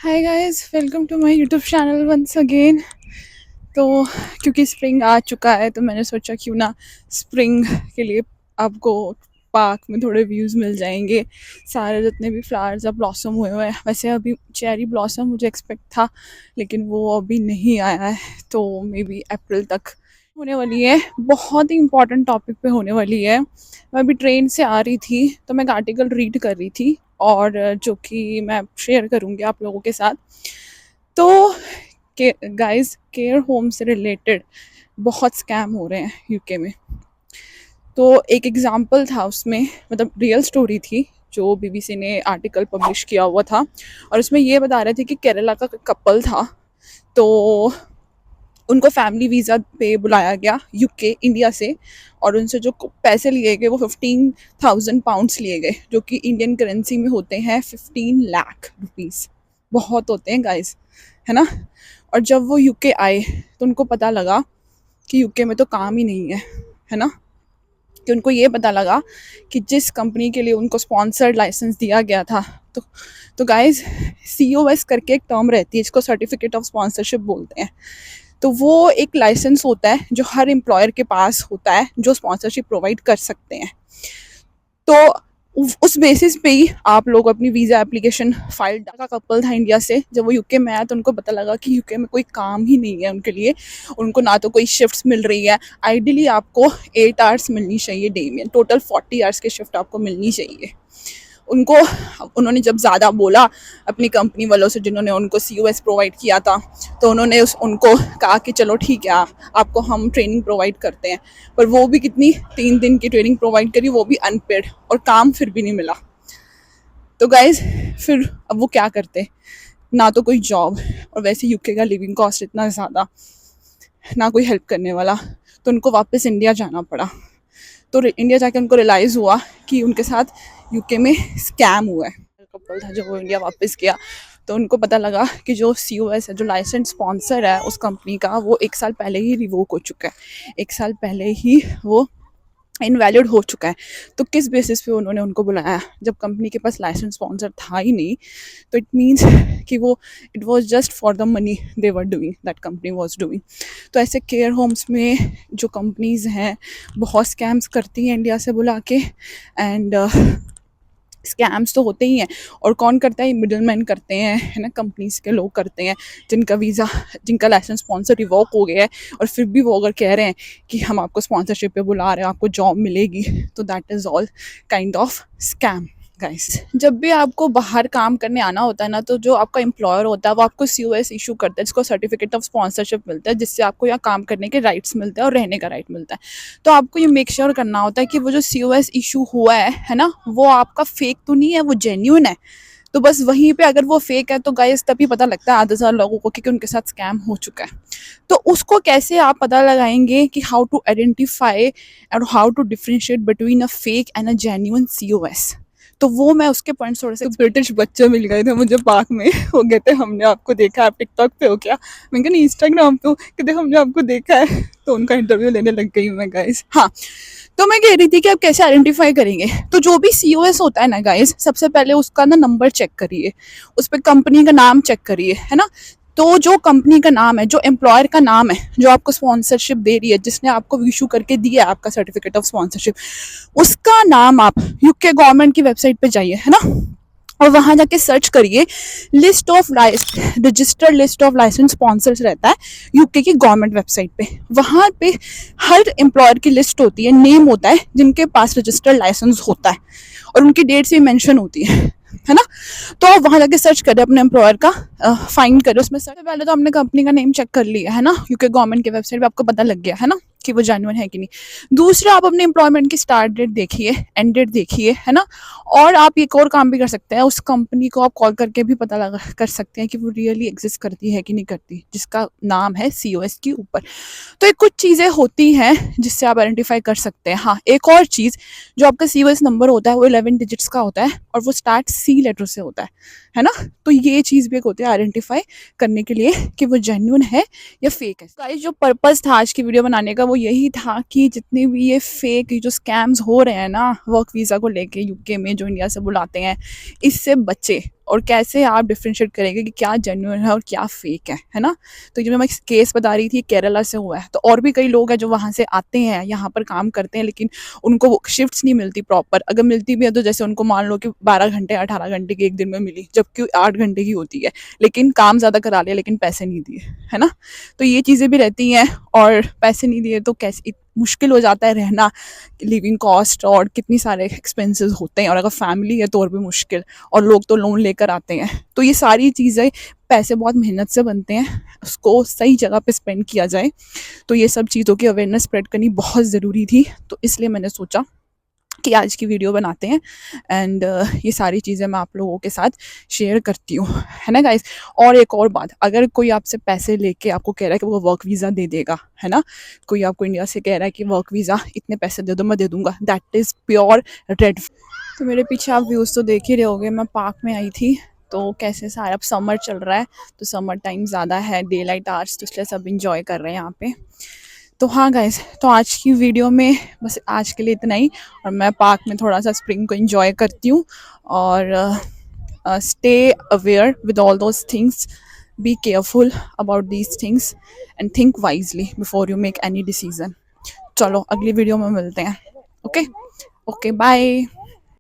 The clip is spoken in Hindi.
Hi guys, welcome to my YouTube channel once again. तो क्योंकि स्प्रिंग आ चुका है तो मैंने सोचा क्यों ना स्प्रिंग के लिए आपको पार्क में थोड़े व्यूज़ मिल जाएंगे। सारे जितने भी फ्लावर्स अब ब्लॉसम हुए हुए हैं, वैसे अभी चेरी ब्लॉसम मुझे एक्सपेक्ट था लेकिन वो अभी नहीं आया है, तो मे बी अप्रैल तक होने वाली है। बहुत ही इंपॉर्टेंट टॉपिक पे होने वाली है। मैं अभी ट्रेन से आ रही थी तो मैं एक आर्टिकल रीड कर रही थी और जो कि मैं शेयर करूँगी आप लोगों के साथ। तो गाइस, केयर होम से रिलेटेड बहुत स्कैम हो रहे हैं यूके में। तो एक एग्जांपल था उसमें, मतलब रियल स्टोरी थी जो बीबीसी ने आर्टिकल पब्लिश किया हुआ था, और उसमें ये बता रहे थे कि केरला का कपल था। तो उनको फैमिली वीज़ा पे बुलाया गया यूके इंडिया से, और उनसे जो पैसे लिए गए वो 15,000 पाउंड्स लिए गए, जो कि इंडियन करेंसी में होते हैं 15 लाख रुपीज़। बहुत होते हैं गाइस, है ना। और जब वो यूके आए तो उनको पता लगा कि यूके में तो काम ही नहीं है ना। कि उनको ये पता लगा कि जिस कंपनी के लिए उनको स्पॉन्सर्ड लाइसेंस दिया गया था, तो गाइस, COS करके एक टर्म रहती है, इसको सर्टिफिकेट ऑफ स्पॉन्सरशिप बोलते हैं। तो वो एक लाइसेंस होता है जो हर एम्प्लॉयर के पास होता है, जो स्पॉन्सरशिप प्रोवाइड कर सकते हैं। तो उस बेसिस पे ही आप लोग अपनी वीज़ा एप्लीकेशन फाइल का कपल था इंडिया से, जब वो यूके में आया तो उनको पता लगा कि यूके में कोई काम ही नहीं है उनके लिए। उनको ना तो कोई शिफ्ट्स मिल रही है। आइडियली आपको 8 आवर्स मिलनी चाहिए डे में, टोटल 40 आवर्स की शिफ्ट आपको मिलनी चाहिए। उनको उन्होंने जब ज़्यादा बोला अपनी कंपनी वालों से जिन्होंने उनको COS प्रोवाइड किया था, तो उन्होंने उनको कहा कि चलो ठीक है, आपको हम ट्रेनिंग प्रोवाइड करते हैं। पर वो भी कितनी, 3 दिन की ट्रेनिंग प्रोवाइड करी, वो भी अनपेड, और काम फिर भी नहीं मिला। तो गाइज, फिर अब वो क्या करते, ना तो कोई जॉब, और वैसे यूके का लिविंग कॉस्ट इतना ज़्यादा, ना कोई हेल्प करने वाला। तो उनको वापस इंडिया जाना पड़ा। तो इंडिया जाके उनको रियलाइज़ हुआ कि उनके साथ यूके में स्कैम हुआ है। कपल था जब वो इंडिया वापस गया तो उनको पता लगा कि जो COS है, जो लाइसेंस स्पॉन्सर है उस कंपनी का, वो 1 साल पहले ही रिवोक हो चुका है। 1 साल पहले ही वो इनवैलिड हो चुका है। तो किस बेसिस पे उन्होंने उनको बुलाया, जब कंपनी के पास लाइसेंस स्पॉन्सर था ही नहीं। तो इट मीन्स कि वो, it was just for the money they were doing, that company was doing. तो ऐसे केयर होम्स में जो कंपनीज हैं बहुत स्कैम्स करती हैं इंडिया से बुला के। एंड स्कैम्स तो होते ही हैं। और कौन करता है, मिडल मैन करते हैं, है ना, कंपनीज के लोग करते हैं, जिनका वीज़ा, जिनका लाइसेंस स्पॉन्सर रिवोक हो गया है, और फिर भी वो अगर कह रहे हैं कि हम आपको स्पॉन्सरशिप पे बुला रहे हैं, आपको जॉब मिलेगी, तो that is all kind of scam guys. जब भी आपको बाहर काम करने आना होता है ना, तो जो आपका एम्प्लॉयर होता है वो आपको COS इशू करता है, जिसको सर्टिफिकेट ऑफ स्पॉन्सरशिप मिलता है, जिससे आपको यहाँ काम करने के राइट्स मिलते हैं और रहने का राइट मिलता है। तो आपको ये मेक श्योर करना होता है कि वो जो COS इशू हुआ है ना, वो आपका फेक तो नहीं है, वो जेन्यून है। तो बस वहीं पे अगर वो फेक है तो गाइस तभी पता लगता है आधे साल लोगों को कि उनके साथ स्कैम हो चुका है। तो उसको कैसे आप पता लगाएंगे कि हाउ टू आइडेंटिफाई और how to differentiate between a fake and a genuine COS। तो वो मैं उसके पॉइंट्स थोड़े से, ब्रिटिश बच्चे मिल गए थे मुझे पार्क में, वो कहते हमने आपको देखा, आप टिकटॉक पे हो क्या? मैं कहा नहीं, इंस्टाग्राम पे हो। कहते हमने आपको देखा है। तो उनका इंटरव्यू लेने लग गई मैं गाइस। हाँ, तो मैं कह रही थी कि आप कैसे आइडेंटिफाई करेंगे। तो जो भी COS होता है ना गाइस, सबसे पहले उसका ना नंबर चेक करिए, उस पर कंपनी का नाम चेक करिए, है ना। तो जो कंपनी का नाम है, जो एम्प्लॉयर का नाम है, जो आपको स्पॉन्सरशिप दे रही है, जिसने आपको इशू करके दिया है आपका सर्टिफिकेट ऑफ स्पॉन्सरशिप, उसका नाम आप यूके गवर्नमेंट की वेबसाइट पे जाइए, है ना, और वहां जाके सर्च करिए, list of registered list of licence sponsors रहता है यूके की गवर्नमेंट वेबसाइट पे। वहां पे हर एम्प्लॉयर की लिस्ट होती है, नेम होता है जिनके पास रजिस्टर्ड लाइसेंस होता है, और उनकी डेट्स भी मेंशन होती है ना। तो आप वहां जाके सर्च करें अपने एम्प्लॉयर का, फाइंड करें उसमें। सबसे पहले तो हमने कंपनी का नेम चेक कर लिया है ना, यूके गवर्नमेंट के वेबसाइट पे आपको पता लग गया है ना कि वो जेन्युइन है कि नहीं। दूसरा, आप अपने एम्प्लॉयमेंट की स्टार्ट डेट देखिए, एंड डेट देखिए, है ना। और आप एक और काम भी कर सकते हैं, उस कंपनी को आप कॉल करके भी पता लगा कर सकते हैं कि वो रियली एग्जिस्ट करती है कि नहीं करती, जिसका नाम है COS के ऊपर। तो ये कुछ चीज़ें होती हैं जिससे आप आइडेंटिफाई कर सकते हैं। हाँ, एक और चीज़, जो आपका COS नंबर होता है वो 11 डिजिट्स का होता है, और वो स्टार्ट C लेटर से होता है ना। तो ये चीज़ भी एक होती है आइडेंटिफाई करने के लिए कि वो जेन्युइन है या फेक है। गाइस, जो पर्पस था आज की वीडियो बनाने का वो यही था कि जितने भी ये फेक जो स्कैम्स हो रहे हैं ना वर्क वीज़ा को लेके यूके में, जो इंडिया से बुलाते हैं, इससे बचे। और कैसे आप डिफ्रेंशिएट करेंगे कि क्या जेन्युइन है और क्या फेक है ना। तो जो मैं केस बता रही थी केरला से हुआ है, तो और भी कई लोग हैं जो वहाँ से आते हैं यहाँ पर काम करते हैं, लेकिन उनको शिफ्ट्स नहीं मिलती प्रॉपर, अगर मिलती भी है तो जैसे उनको मान लो कि 12 घंटे 18 घंटे की एक दिन में मिली, जबकि 8 घंटे की होती है, लेकिन काम ज़्यादा करा लिया लेकिन पैसे नहीं दिए, है ना। तो ये चीज़ें भी रहती हैं, और पैसे नहीं दिए तो कैसे मुश्किल हो जाता है रहना, लिविंग कॉस्ट और कितनी सारे एक्सपेंसेस होते हैं, और अगर फैमिली है तो और भी मुश्किल, और लोग तो लोन लेकर आते हैं। तो ये सारी चीज़ें, पैसे बहुत मेहनत से बनते हैं, उसको सही जगह पे स्पेंड किया जाए। तो ये सब चीज़ों की अवेयरनेस स्प्रेड करनी बहुत ज़रूरी थी, तो इसलिए मैंने सोचा कि आज की वीडियो बनाते हैं, एंड ये सारी चीज़ें मैं आप लोगों के साथ शेयर करती हूँ, है ना गाइस। और एक और बात, अगर कोई आपसे पैसे लेके आपको कह रहा है कि वो वर्क वीज़ा दे देगा, है ना, कोई आपको इंडिया से कह रहा है कि वर्क वीज़ा इतने पैसे दे दो मैं दे दूंगा, दैट इज़ प्योर रेड। तो मेरे पीछे आप व्यूज़ तो देख ही रहे होगे, मैं पार्क में आई थी, तो कैसे सारा, अब समर चल रहा है तो समर टाइम ज़्यादा है, डे लाइट आवर्स, तो इसलिए सब इंजॉय कर रहे हैं यहाँ पे। तो हाँ गाइस, तो आज की वीडियो में बस आज के लिए इतना ही, और मैं पार्क में थोड़ा सा स्प्रिंग को एंजॉय करती हूँ, और stay aware with all those things, be careful about these things, and think wisely before you make any decision. चलो अगली वीडियो में मिलते हैं। Okay, okay, bye.